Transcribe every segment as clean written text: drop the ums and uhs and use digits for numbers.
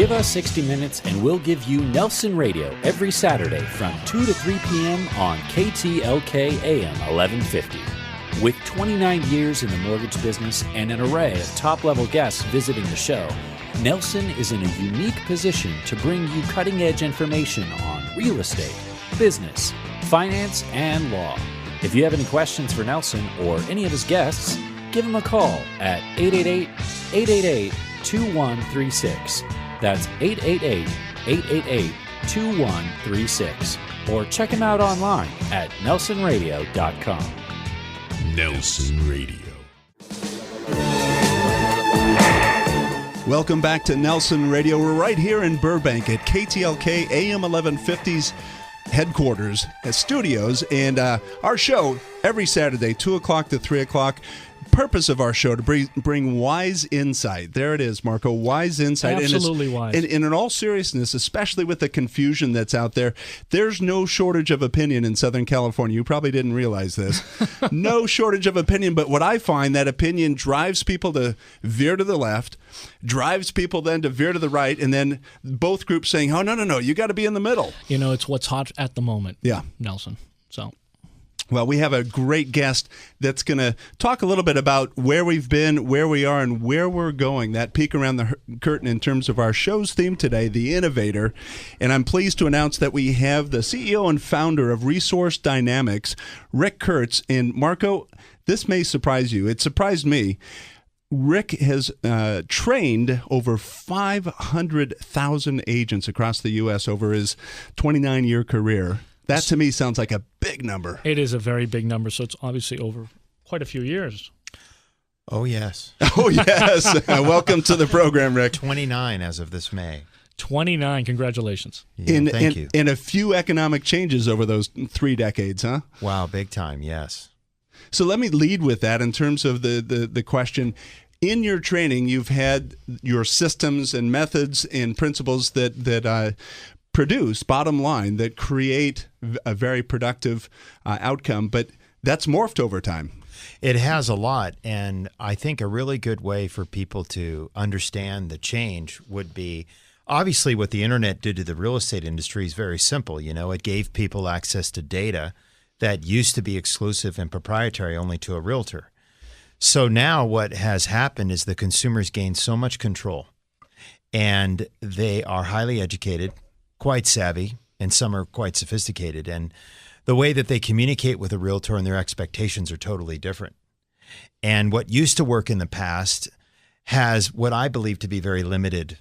Give us 60 minutes and we'll give you Nelson Radio every Saturday from 2 to 3 p.m. on KTLK AM 1150. With 29 years in the mortgage business and an array of top-level guests visiting the show, Nelson is in a unique position to bring you cutting-edge information on real estate, business, finance, and law. If you have any questions for Nelson or any of his guests, give him a call at 888-888-2136. That's 888-888-2136. Or check him out online at nelsonradio.com. Nelson Radio. Welcome back to Nelson Radio. We're right here in Burbank at KTLK AM 1150's headquarters, studios, and our show every Saturday, 2 o'clock to 3 o'clock. Purpose of our show to bring wise insight. There it is, Marco, wise insight. Absolutely wise. And in all seriousness, especially with the confusion that's out there, there's no shortage of opinion in Southern California. You probably didn't realize this. No shortage of opinion, but what I find, that opinion drives people to veer to the left, drives people then to veer to the right, and then both groups saying, oh, no, you got to be in the middle. You know, it's what's hot at the moment, yeah, Nelson. So... Well, we have a great guest that's going to talk a little bit about where we've been, where we are, and where we're going. That peek around the curtain in terms of our show's theme today, The Innovator. And I'm pleased to announce that we have the CEO and founder of Resource Dynamics, Rick Kurtz. And Marco, this may surprise you. It surprised me. Rick has trained over 500,000 agents across the U.S. over his 29-year career. That, to me, sounds like a big number. It is a very big number, so it's obviously over quite a few years. Oh, yes. Oh, yes. Welcome to the program, Rick. 29 as of this May. 29. Congratulations. Yeah, thank you. And a few economic changes over those 3 decades, huh? Wow, big time, yes. So let me lead with that in terms of the question. In your training, you've had your systems and methods and principles that produce, bottom line, that create a very productive outcome, but that's morphed over time. It has a lot, and I think a really good way for people to understand the change would be, obviously what the internet did to the real estate industry is very simple. You know, it gave people access to data that used to be exclusive and proprietary only to a realtor. So now what has happened is the consumers gained so much control, and they are highly educated, quite savvy, and some are quite sophisticated. And the way that they communicate with a realtor and their expectations are totally different. And what used to work in the past has what I believe to be very limited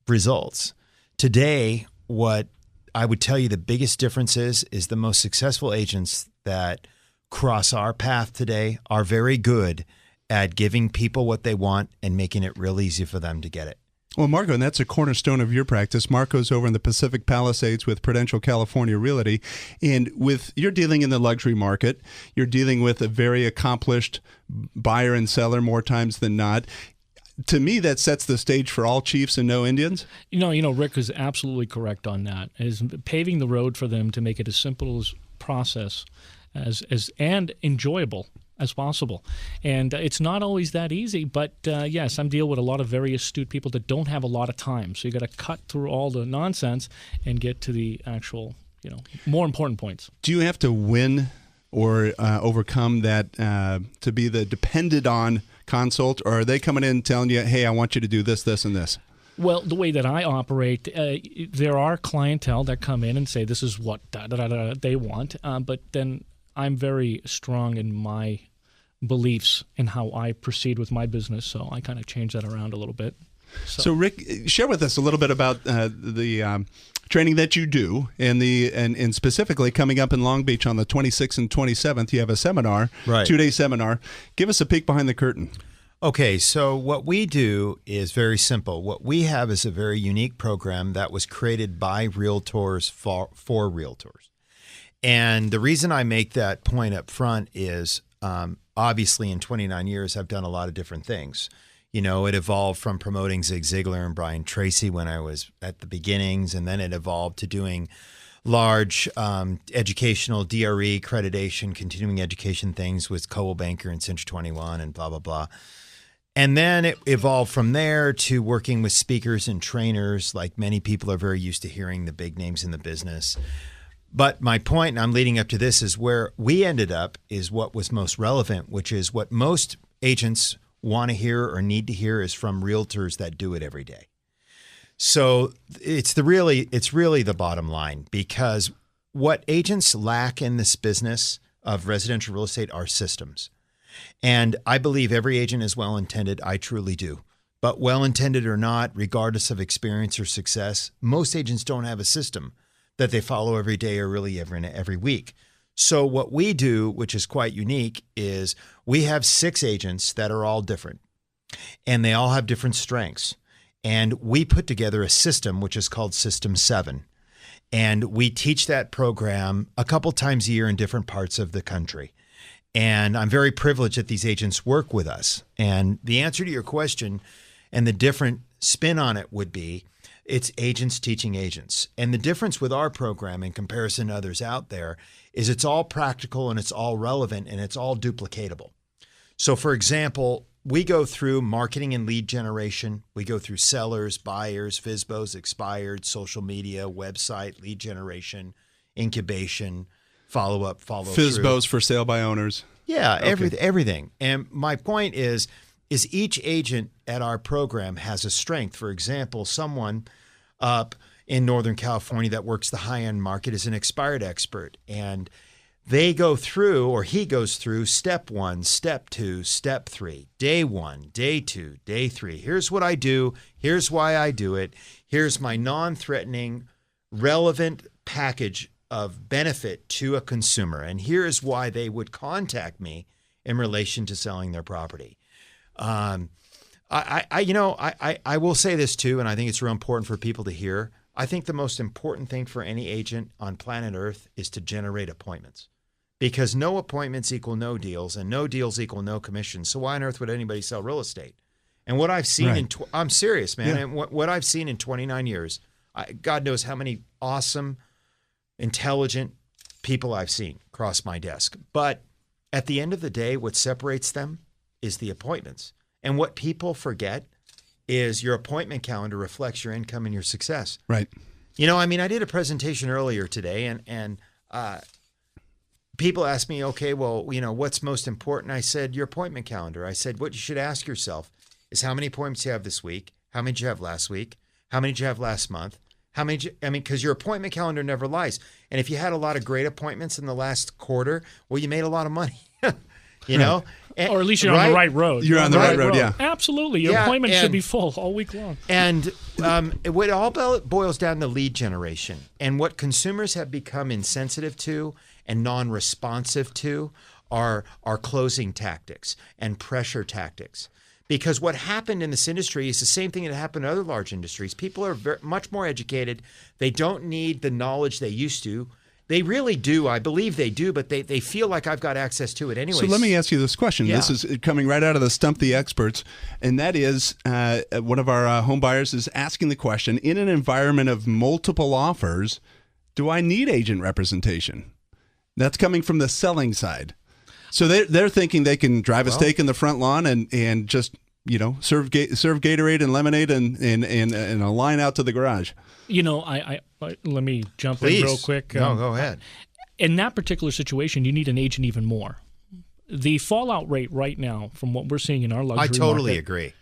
results. Today, what I would tell you the biggest difference is the most successful agents that cross our path today are very good at giving people what they want and making it real easy for them to get it. Well, Marco, and that's a cornerstone of your practice. Marco's over in the Pacific Palisades with Prudential California Realty. And you're dealing in the luxury market. You're dealing with a very accomplished buyer and seller more times than not. To me, that sets the stage for all chiefs and no Indians. You know, Rick is absolutely correct on that. Is paving the road for them to make it as simple as process and enjoyable as possible. And it's not always that easy, but yes, I'm dealing with a lot of very astute people that don't have a lot of time. So you got to cut through all the nonsense and get to the actual, more important points. Do you have to win or overcome that to be the depended on consult, or are they coming in telling you, hey, I want you to do this, this, and this? Well, the way that I operate, there are clientele that come in and say this is what they want, but then I'm very strong in my beliefs in how I proceed with my business, so I kind of change that around a little bit. So Rick, share with us a little bit about the training that you do, and specifically coming up in Long Beach on the 26th and 27th. You have a seminar, right. 2-day seminar. Give us a peek behind the curtain. Okay, so what we do is very simple. What we have is a very unique program that was created by realtors for realtors. And the reason I make that point up front is obviously in 29 years, I've done a lot of different things. You know, it evolved from promoting Zig Ziglar and Brian Tracy when I was at the beginnings, and then it evolved to doing large educational DRE accreditation, continuing education things with Coldwell Banker and Century 21 and blah, blah, blah. And then it evolved from there to working with speakers and trainers, like many people are very used to hearing the big names in the business. But my point, and I'm leading up to this, is where we ended up is what was most relevant, which is what most agents want to hear or need to hear is from realtors that do it every day. So it's really the bottom line, because what agents lack in this business of residential real estate are systems. And I believe every agent is well-intended. I truly do. But well-intended or not, regardless of experience or success, most agents don't have a system that they follow every day or really every week. So what we do, which is quite unique, is we have 6 agents that are all different, and they all have different strengths. And we put together a system, which is called System 7. And we teach that program a couple times a year in different parts of the country. And I'm very privileged that these agents work with us. And the answer to your question and the different spin on it would be, it's agents teaching agents. And the difference with our program in comparison to others out there is it's all practical and it's all relevant and it's all duplicatable. So for example, we go through marketing and lead generation. We go through sellers, buyers, FSBOs, expired, social media, website, lead generation, incubation, follow-up, follow-through. FSBOs for sale by owners. Yeah, Okay. everything. And my point is each agent at our program has a strength. For example, someone up in Northern California that works the high-end market is an expired expert. And they go through, or he goes through, step 1, step 2, step 3, day 1, day 2, day 3. Here's what I do. Here's why I do it. Here's my non-threatening, relevant package of benefit to a consumer. And here is why they would contact me in relation to selling their property. I will say this too, and I think it's real important for people to hear. I think the most important thing for any agent on planet Earth is to generate appointments, because no appointments equal no deals, and no deals equal no commission. So why on earth would anybody sell real estate? And what I've seen I'm serious, man. Yeah. And what I've seen in 29 years, God knows how many awesome, intelligent people I've seen cross my desk. But at the end of the day, what separates them is the appointments. And what people forget is your appointment calendar reflects your income and your success. Right. I did a presentation earlier today, and people asked me, okay, well, what's most important? I said, your appointment calendar. I said, what you should ask yourself is how many appointments you have this week, how many did you have last week, how many did you have last month, because your appointment calendar never lies. And if you had a lot of great appointments in the last quarter, well, you made a lot of money, know? And, or at least you're on the right road. You're on the right road, yeah. Absolutely. Your appointment should be full all week long. And what all boils down to lead generation. And what consumers have become insensitive to and non-responsive to are closing tactics and pressure tactics. Because what happened in this industry is the same thing that happened in other large industries. People are much more educated. They don't need the knowledge they used to. They really do. I believe they do, but they feel like I've got access to it anyway. So let me ask you this question. Yeah. This is coming right out of the Stump the Experts, and that is one of our home buyers is asking the question, in an environment of multiple offers, do I need agent representation? That's coming from the selling side. So they're thinking they can drive a stake in the front lawn and just serve Gatorade and lemonade and a line out to the garage. I let me jump Please. in real quick. No, go ahead. In that particular situation, you need an agent even more. The fallout rate right now, from what we're seeing in our luxury market, I totally agree.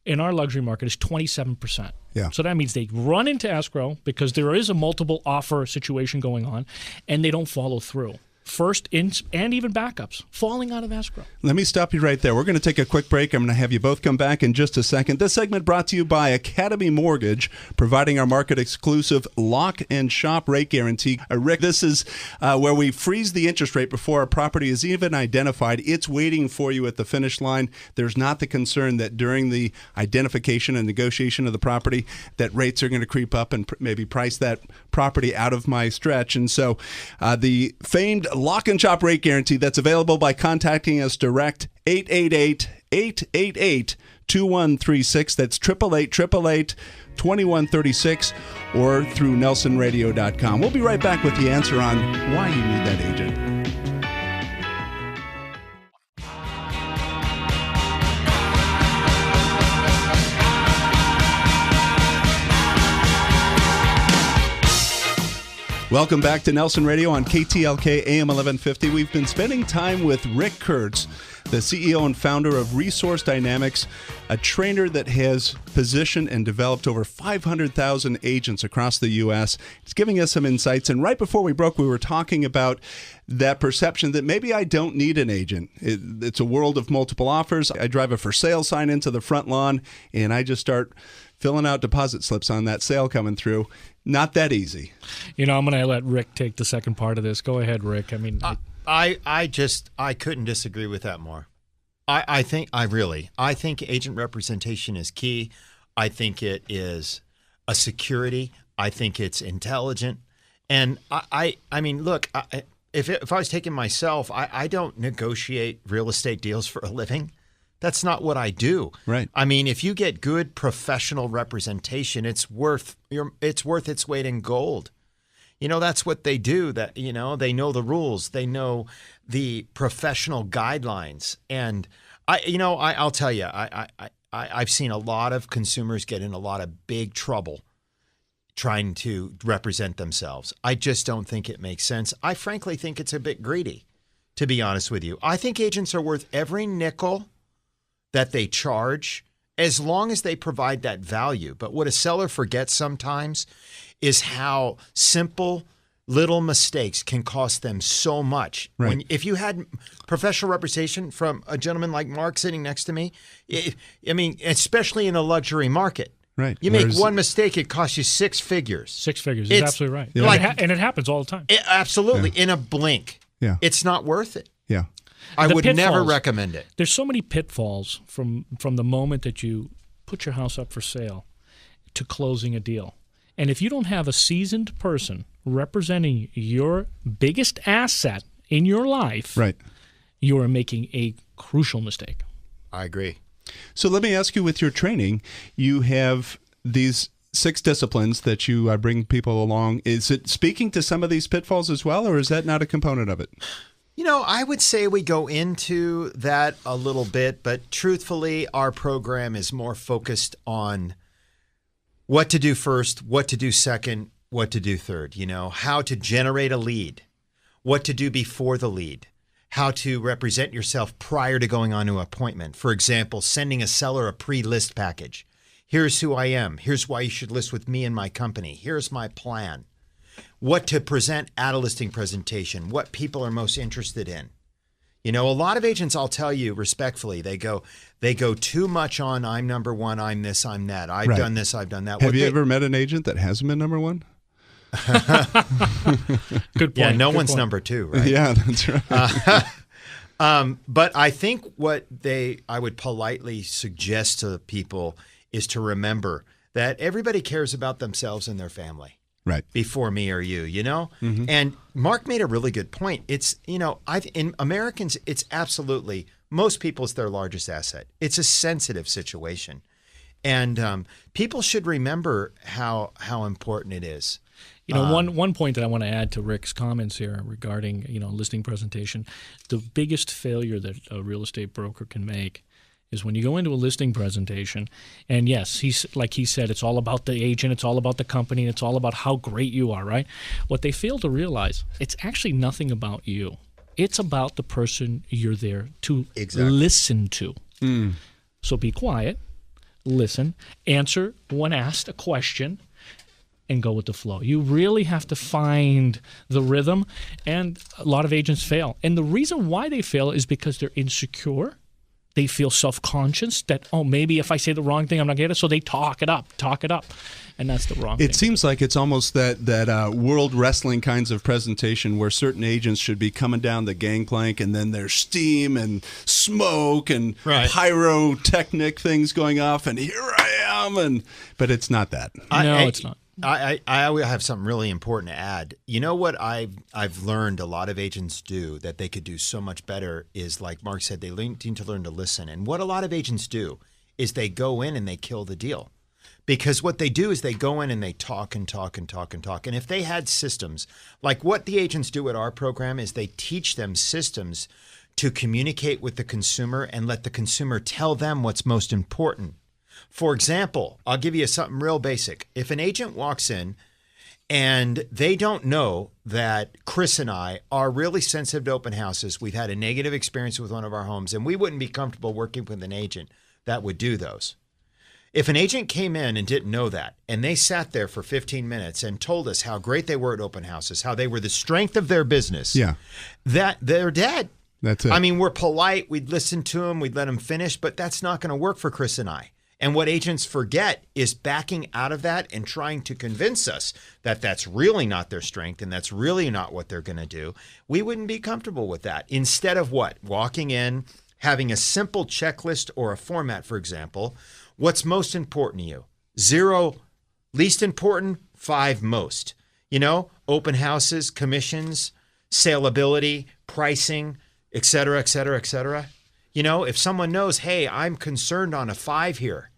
In our luxury market is 27%. Yeah. So that means they run into escrow because there is a multiple offer situation going on, and they don't follow through. First and even backups falling out of escrow. Let me stop you right there. We're going to take a quick break. I'm going to have you both come back in just a second. This segment brought to you by Academy Mortgage, providing our market-exclusive lock and shop rate guarantee. Rick, this is where we freeze the interest rate before a property is even identified. It's waiting for you at the finish line. There's not the concern that during the identification and negotiation of the property that rates are going to creep up and maybe price that property out of my stretch. And so the famed lock and shop rate guarantee that's available by contacting us direct, 888-888-2136. That's 888-888-2136 or through nelsonradio.com. We'll be right back with the answer on why you need that agent. Welcome back to Nelson Radio on KTLK AM 1150. We've been spending time with Rick Kurtz, the CEO and founder of Resource Dynamics, a trainer that has positioned and developed over 500,000 agents across the U.S. He's giving us some insights. And right before we broke, we were talking about that perception that maybe I don't need an agent. It's a world of multiple offers. I drive a for sale sign into the front lawn, and I just start filling out deposit slips on that sale coming through. Not that easy. I'm going to let Rick take the second part of this. Go ahead, Rick. I couldn't disagree with that more. I think agent representation is key. I think it is a security. I think it's intelligent. And I mean, look, if I was taking myself, I don't negotiate real estate deals for a living. That's not what I do. Right. I mean, if you get good professional representation, it's worth its weight in gold. That's what they do. That they know the rules, they know the professional guidelines, and I'll tell you, I've seen a lot of consumers get in a lot of big trouble trying to represent themselves. I just don't think it makes sense. I frankly think it's a bit greedy, to be honest with you. I think agents are worth every nickel that they charge, as long as they provide that value. But what a seller forgets sometimes is how simple little mistakes can cost them so much. Right. If you had professional representation from a gentleman like Mark sitting next to me, especially in a luxury market, right. You make one mistake, it costs you six figures. 6 figures. You're absolutely right. Yeah. And it happens all the time. Absolutely. Yeah. In a blink. Yeah. It's not worth it. Yeah. I would pitfalls, never recommend it. There's so many pitfalls from the moment that you put your house up for sale to closing a deal. And if you don't have a seasoned person representing your biggest asset in your life, right, you are making a crucial mistake. I agree. So let me ask you, with your training, you have these 6 disciplines that you bring people along. Is it speaking to some of these pitfalls as well, or is that not a component of it? I would say we go into that a little bit, but truthfully, our program is more focused on what to do first, what to do second, what to do third, how to generate a lead, what to do before the lead, how to represent yourself prior to going on to an appointment. For example, sending a seller a pre-list package. Here's who I am. Here's why you should list with me and my company. Here's my plan. What to present at a listing presentation, what people are most interested in. A lot of agents, I'll tell you respectfully, they go too much on I'm number one, I'm this, I'm that. I've done this, I've done that. Have you ever met an agent that hasn't been number one? Good point. Yeah, no Good one's point. number 2, right? Yeah, that's right. But I think what I would politely suggest to people is to remember that everybody cares about themselves and their family. Right. Before me or you, Mm-hmm. And Mark made a really good point. It's, in Americans, it's absolutely, most people, it's their largest asset. It's a sensitive situation. And people should remember how important it is. One point that I want to add to Rick's comments here regarding, listing presentation, the biggest failure that a real estate broker can make is when you go into a listing presentation, and yes, he said, it's all about the agent, it's all about the company, and it's all about how great you are, right? What they fail to realize, it's actually nothing about you. It's about the person you're there to listen to. Mm. So be quiet, listen, answer when asked a question, and go with the flow. You really have to find the rhythm, and a lot of agents fail. And the reason why they fail is because they're insecure. They feel self-conscious that, maybe if I say the wrong thing, I'm not going to get it. So they talk it up. And that's the wrong thing. It seems like it's almost that world wrestling kinds of presentation where certain agents should be coming down the gangplank, and then there's steam and smoke and pyrotechnic things going off, and here I am. But it's not that. It's not. I have something really important to add. You know what I've learned a lot of agents do that they could do so much better is, like Mark said, they need to learn to listen. And what a lot of agents do is they go in and they kill the deal. Because what they do is they go in and they talk and talk and talk and talk. And if they had systems, like what the agents do at our program is they teach them systems to communicate with the consumer and let the consumer tell them what's most important. For example, I'll give you something real basic. If an agent walks in And they don't know that Chris and I are really sensitive to open houses. We've had a negative experience with one of our homes, and we wouldn't be comfortable working with an agent that would do those. If an agent came in and didn't know that, and they sat there for 15 minutes and told us how great they were at open houses, how they were the strength of their business, that they're dead. That's it. I mean, we're polite. We'd listen to them. We'd let them finish, but that's not going to work for Chris and I. And what agents forget is backing out of that and trying to convince us that that's really not their strength and that's really not what they're going to do. We wouldn't be comfortable with that. Instead of what? Walking in, having a simple checklist or a format, for example. What's most important to you? 0, least important, 5, most. You know, open houses, commissions, saleability, pricing, et cetera, et cetera, et cetera. You know, if someone knows, hey, I'm concerned on a 5 here,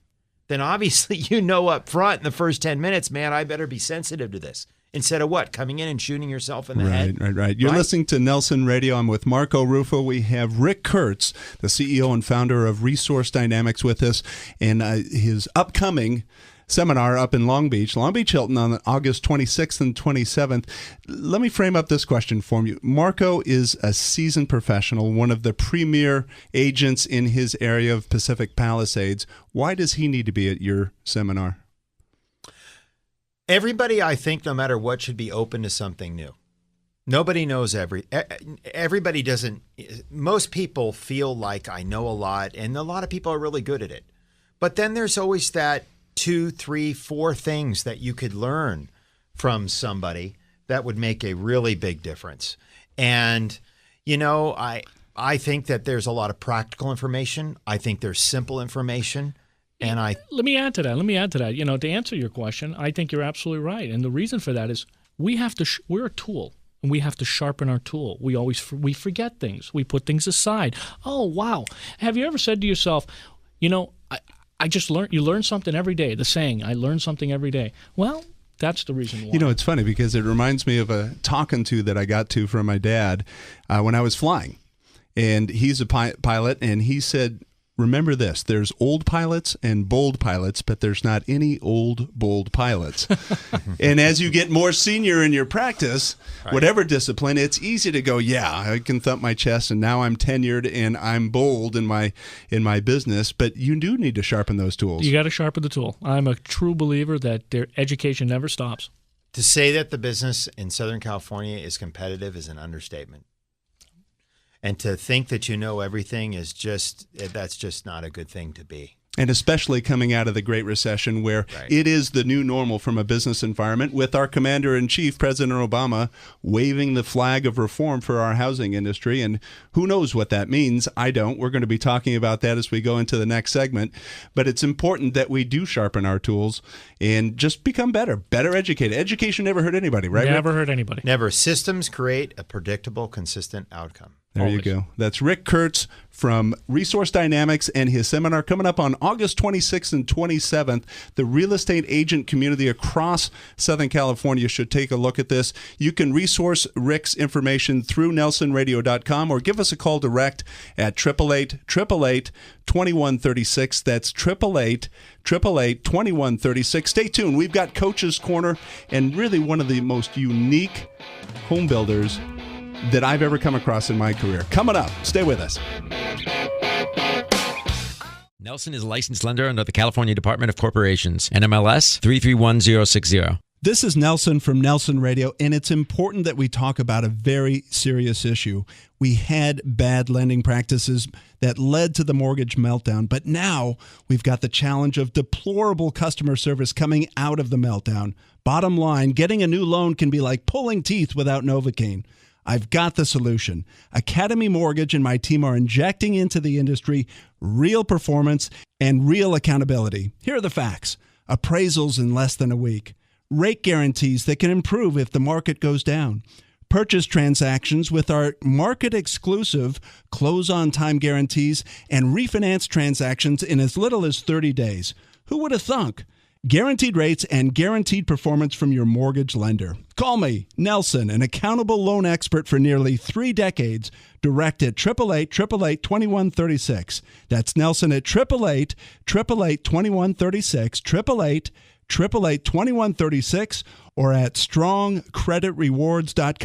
then obviously you know up front in the first 10 minutes, man, I better be sensitive to this. Instead of what? Coming in and shooting yourself in the head? Right. You're listening to Nelson Radio. I'm with Marco Ruffo. We have Rick Kurtz, the CEO and founder of Resource Dynamics, with us, and his upcoming seminar up in Long Beach Hilton, on August 26th and 27th. Let me frame up this question for you. Marco is a seasoned professional, one of the premier agents in his area of Pacific Palisades. Why does he need to be at your seminar? Everybody, I think, no matter what, should be open to something new. Nobody knows everybody doesn't. Most people feel like I know a lot, and a lot of people are really good at it. But then there's always that 2, 3, 4 things that you could learn from somebody that would make a really big difference. And, you know, I think that there's a lot of practical information. I think there's simple information. And let me add to that. You know, to answer your question, I think you're absolutely right. And the reason for that is we're a tool, and we have to sharpen our tool. We forget things. We put things aside. Oh, wow. Have you ever said to yourself, you know, I just learned, you learn something every day. The saying, I learn something every day. Well, that's the reason why. You know, it's funny because it reminds me of a talking to that I got to from my dad when I was flying. And he's a pilot, and he said, remember this, there's old pilots and bold pilots, but there's not any old, bold pilots. And as you get more senior in your practice, whatever discipline, it's easy to go, yeah, I can thump my chest and now I'm tenured and I'm bold in my business, but you do need to sharpen those tools. You got to sharpen the tool. I'm a true believer that their education never stops. To say that the business in Southern California is competitive is an understatement. And to think that you know everything is that's just not a good thing to be. And especially coming out of the Great Recession, where it is the new normal from a business environment, with our Commander-in-Chief, President Obama, waving the flag of reform for our housing industry. And who knows what that means? I don't. We're going to be talking about that as we go into the next segment. But it's important that we do sharpen our tools and just become better educated. Education never hurt anybody, right? Never hurt anybody. Never. Systems create a predictable, consistent outcome. There you go. That's Rick Kurtz from Resource Dynamics and his seminar coming up on August 26th and 27th. The real estate agent community across Southern California should take a look at this. You can resource Rick's information through nelsonradio.com or give us a call direct at 888-888-2136. That's 888-888-2136. Stay tuned. We've got Coach's Corner and really one of the most unique home builders that I've ever come across in my career. Coming up, stay with us. Nelson is a licensed lender under the California Department of Corporations, NMLS 331060. This is Nelson from Nelson Radio, and it's important that we talk about a very serious issue. We had bad lending practices that led to the mortgage meltdown, but now we've got the challenge of deplorable customer service coming out of the meltdown. Bottom line, getting a new loan can be like pulling teeth without Novocaine. I've got the solution. Academy Mortgage and my team are injecting into the industry real performance and real accountability. Here are the facts. Appraisals in less than a week. Rate guarantees that can improve if the market goes down. Purchase transactions with our market-exclusive close-on-time guarantees and refinance transactions in as little as 30 days. Who would have thunk? Guaranteed rates and guaranteed performance from your mortgage lender. Call me, Nelson, an accountable loan expert for nearly 3 decades, direct at 888-888-2136. That's Nelson at 888-888-2136, 888-2136 or at strongcreditrewards.com.